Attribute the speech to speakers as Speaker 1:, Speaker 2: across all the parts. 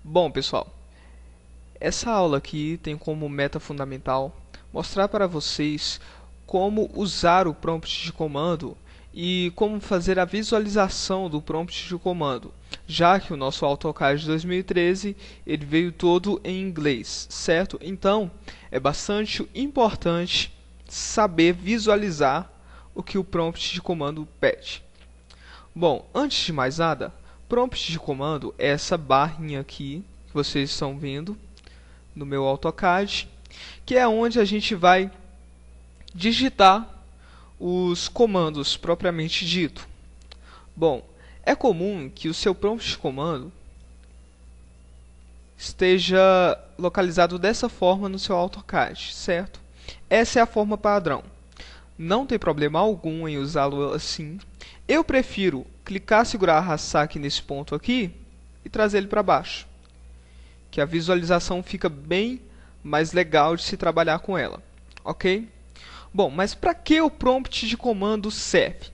Speaker 1: Bom, pessoal, essa aula aqui tem como meta fundamental mostrar para vocês como usar o prompt de comando e como fazer a visualização do prompt de comando, já que o nosso AutoCAD 2013 ele veio todo em inglês, certo? Então, é bastante importante saber visualizar o que o prompt de comando pede. Bom, antes de mais nada, prompt de comando é essa barrinha aqui que vocês estão vendo no meu AutoCAD, que é onde a gente vai digitar os comandos propriamente dito. Bom, é comum que o seu prompt de comando esteja localizado dessa forma no seu AutoCAD, certo? Essa é a forma padrão. Não tem problema algum em usá-lo assim. Eu prefiro clicar, segurar, arrastar aqui nesse ponto aqui e trazer ele para baixo, que a visualização fica bem mais legal de se trabalhar com ela, ok? Bom, mas para que o prompt de comando serve?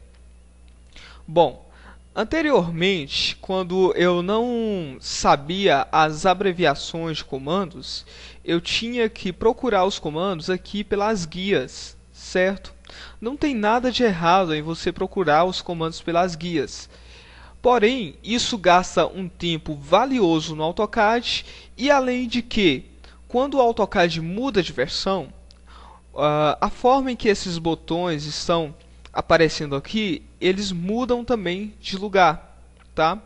Speaker 1: Bom, anteriormente, quando eu não sabia as abreviações de comandos, eu tinha que procurar os comandos aqui pelas guias, certo? Não tem nada de errado em você procurar os comandos pelas guias. Porém, isso gasta um tempo valioso no AutoCAD e além de que, quando o AutoCAD muda de versão, a forma em que esses botões estão aparecendo aqui, eles mudam também de lugar, tá?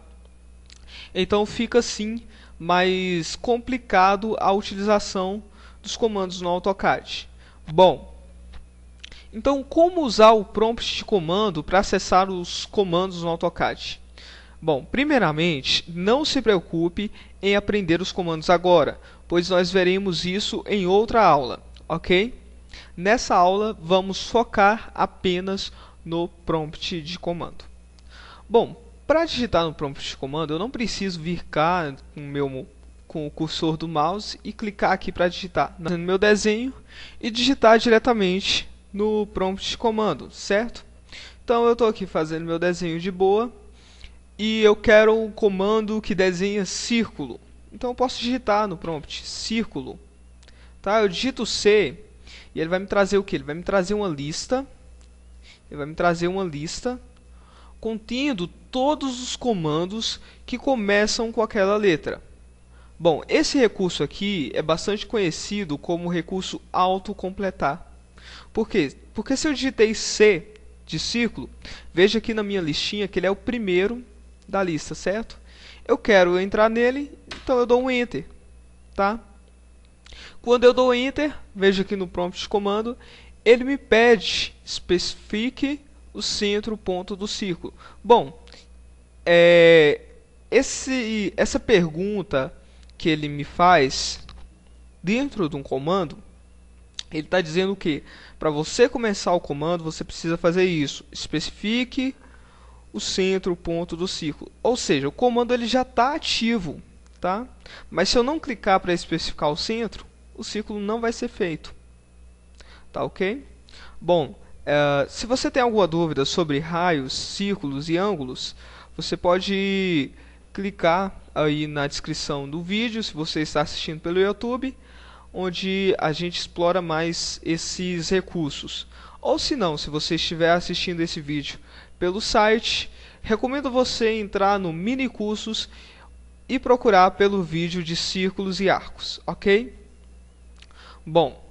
Speaker 1: Então fica assim mais complicado a utilização dos comandos no AutoCAD. Bom, então como usar o prompt de comando para acessar os comandos no AutoCAD? Bom, primeiramente, não se preocupe em aprender os comandos agora, pois nós veremos isso em outra aula, ok? Nessa aula, vamos focar apenas no prompt de comando. Bom, para digitar no prompt de comando, eu não preciso vir cá com o cursor do mouse e clicar aqui para digitar no meu desenho e digitar diretamente no prompt de comando, certo? Então, eu estou aqui fazendo meu desenho de boa e eu quero um comando que desenha círculo. Então, eu posso digitar no prompt círculo. Tá? Eu digito C e ele vai me trazer o que? Ele vai me trazer uma lista. Ele vai me trazer uma lista contendo todos os comandos que começam com aquela letra. Bom, esse recurso aqui é bastante conhecido como recurso autocompletar. Por quê? Porque se eu digitei C de círculo, veja aqui na minha listinha que ele é o primeiro da lista, certo? Eu quero entrar nele, então eu dou um Enter, tá? Quando eu dou Enter, veja aqui no prompt de comando, ele me pede especifique o centro ponto do círculo. Bom, essa pergunta que ele me faz dentro de um comando, ele está dizendo que para você começar o comando, você precisa fazer isso. Especifique o centro ponto do círculo. Ou seja, o comando ele já está ativo, tá? Mas se eu não clicar para especificar o centro, o círculo não vai ser feito. Tá ok? Bom, se você tem alguma dúvida sobre raios, círculos e ângulos, você pode clicar aí na descrição do vídeo, se você está assistindo pelo YouTube, onde a gente explora mais esses recursos. Ou se não, se você estiver assistindo esse vídeo pelo site, recomendo você entrar no Mini Cursos e procurar pelo vídeo de círculos e arcos, ok? Bom,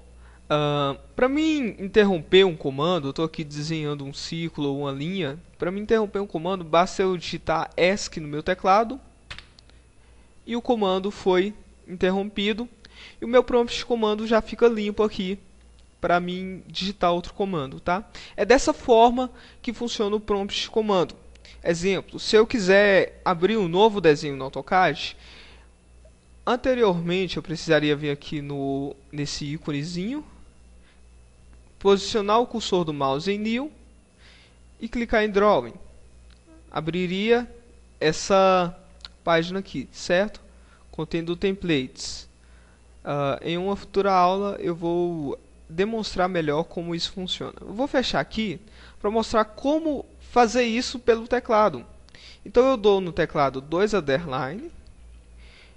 Speaker 1: para mim interromper um comando, eu estou aqui desenhando um círculo ou uma linha. Para mim interromper um comando, basta eu digitar ESC no meu teclado e o comando foi interrompido. E o meu prompt de comando já fica limpo aqui para mim digitar outro comando, tá? É dessa forma que funciona o prompt de comando. Exemplo, se eu quiser abrir um novo desenho no AutoCAD, anteriormente eu precisaria vir aqui nesse íconezinho, posicionar o cursor do mouse em New e clicar em Drawing. Abriria essa página aqui, certo? Contendo templates. Em uma futura aula eu vou demonstrar melhor como isso funciona. Eu vou fechar aqui para mostrar como fazer isso pelo teclado. Então eu dou no teclado 2 underline,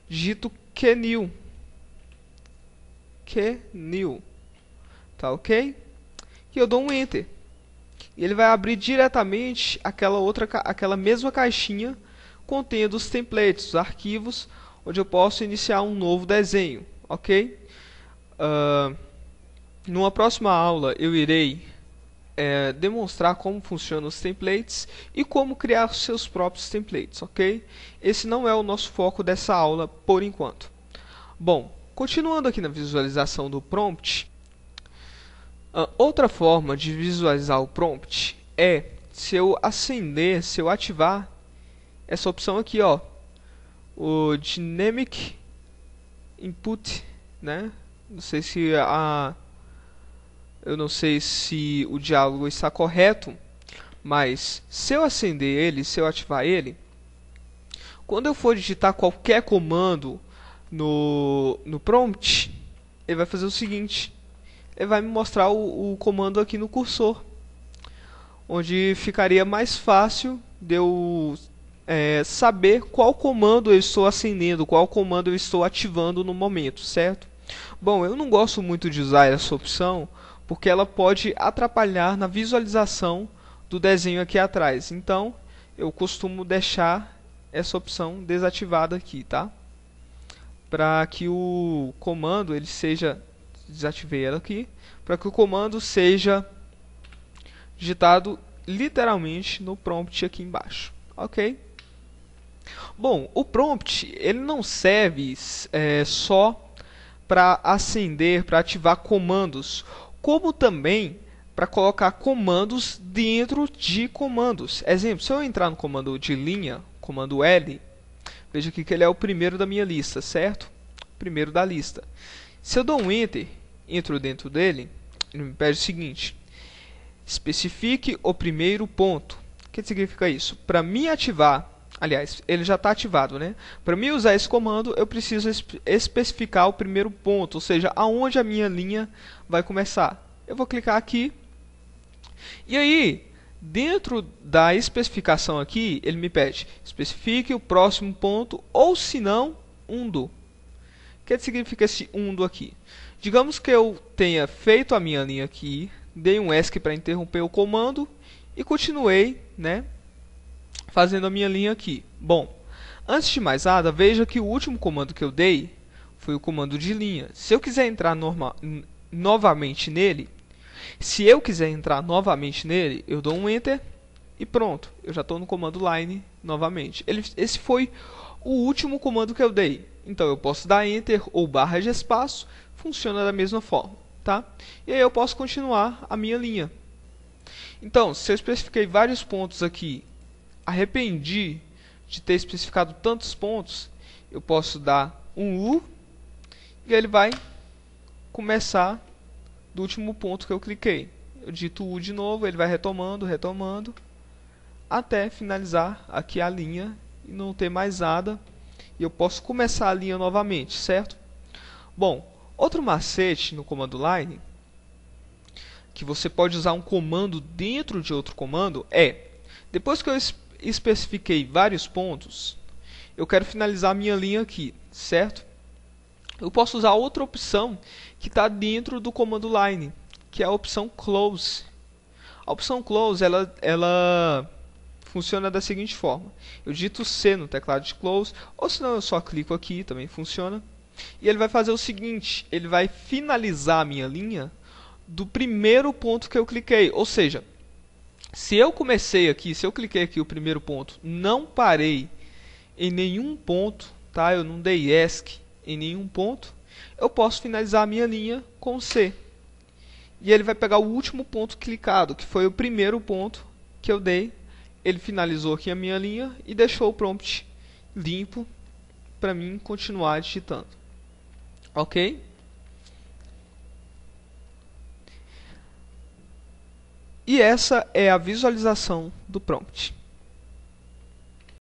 Speaker 1: digito QNew, tá ok? E eu dou um Enter. E ele vai abrir diretamente aquela mesma caixinha contendo os templates, os arquivos, onde eu posso iniciar um novo desenho, ok? Numa próxima aula eu irei demonstrar como funcionam os templates e como criar os seus próprios templates, ok? Esse não é o nosso foco dessa aula por enquanto. Bom, continuando aqui na visualização do prompt, outra forma de visualizar o prompt é se eu ativar essa opção aqui, ó, o Dynamic Input, né? Eu não sei se o diálogo está correto, mas se eu acender ele, se eu ativar ele, quando eu for digitar qualquer comando no prompt, ele vai fazer o seguinte: ele vai me mostrar o comando aqui no cursor, onde ficaria mais fácil de eu saber qual comando eu estou acendendo, qual comando eu estou ativando no momento, certo? Bom, eu não gosto muito de usar essa opção, porque ela pode atrapalhar na visualização do desenho aqui atrás. Então, eu costumo deixar essa opção desativada aqui, tá? Para que o comando ele seja... Desativei ela aqui. Para que o comando seja digitado literalmente no prompt aqui embaixo. Ok? Bom, o prompt ele não serve só para acender, para ativar comandos, como também para colocar comandos dentro de comandos. Exemplo, se eu entrar no comando de linha, comando L, veja aqui que ele é o primeiro da minha lista, certo? Primeiro da lista. Se eu dou um Enter, entro dentro dele, ele me pede o seguinte: especifique o primeiro ponto. O que significa isso? Para me ativar, aliás, ele já está ativado, né? Para mim usar esse comando, eu preciso especificar o primeiro ponto, ou seja, aonde a minha linha vai começar. Eu vou clicar aqui, e aí, dentro da especificação aqui, ele me pede, especifique o próximo ponto, ou se não, undo. O que significa esse undo aqui? Digamos que eu tenha feito a minha linha aqui, dei um ESC para interromper o comando, e continuei, né, fazendo a minha linha aqui. Bom, antes de mais nada, veja que o último comando que eu dei foi o comando de linha. Se eu quiser entrar novamente nele, eu dou um Enter e pronto, eu já estou no comando line novamente. Esse foi o último comando que eu dei. Então eu posso dar Enter ou barra de espaço, funciona da mesma forma, tá? E aí eu posso continuar a minha linha. Então, se eu especifiquei vários pontos aqui, arrependi de ter especificado tantos pontos, eu posso dar um U e ele vai começar do último ponto que eu cliquei. Eu digito U de novo, ele vai retomando, até finalizar aqui a linha e não ter mais nada. E eu posso começar a linha novamente, certo? Bom, outro macete no comando line, que você pode usar um comando dentro de outro comando, depois que eu especifiquei vários pontos, eu quero finalizar a minha linha aqui, certo? Eu posso usar outra opção que está dentro do comando line, que é a opção close. A opção close, ela funciona da seguinte forma: eu digito C no teclado de close, ou senão eu só clico aqui, também funciona. E ele vai fazer o seguinte: ele vai finalizar a minha linha do primeiro ponto que eu cliquei. Ou seja, se eu cliquei aqui o primeiro ponto, não parei em nenhum ponto, tá? Eu não dei ESC em nenhum ponto, eu posso finalizar a minha linha com C. E ele vai pegar o último ponto clicado, que foi o primeiro ponto que eu dei. Ele finalizou aqui a minha linha e deixou o prompt limpo para mim continuar digitando. Ok? E essa é a visualização do prompt.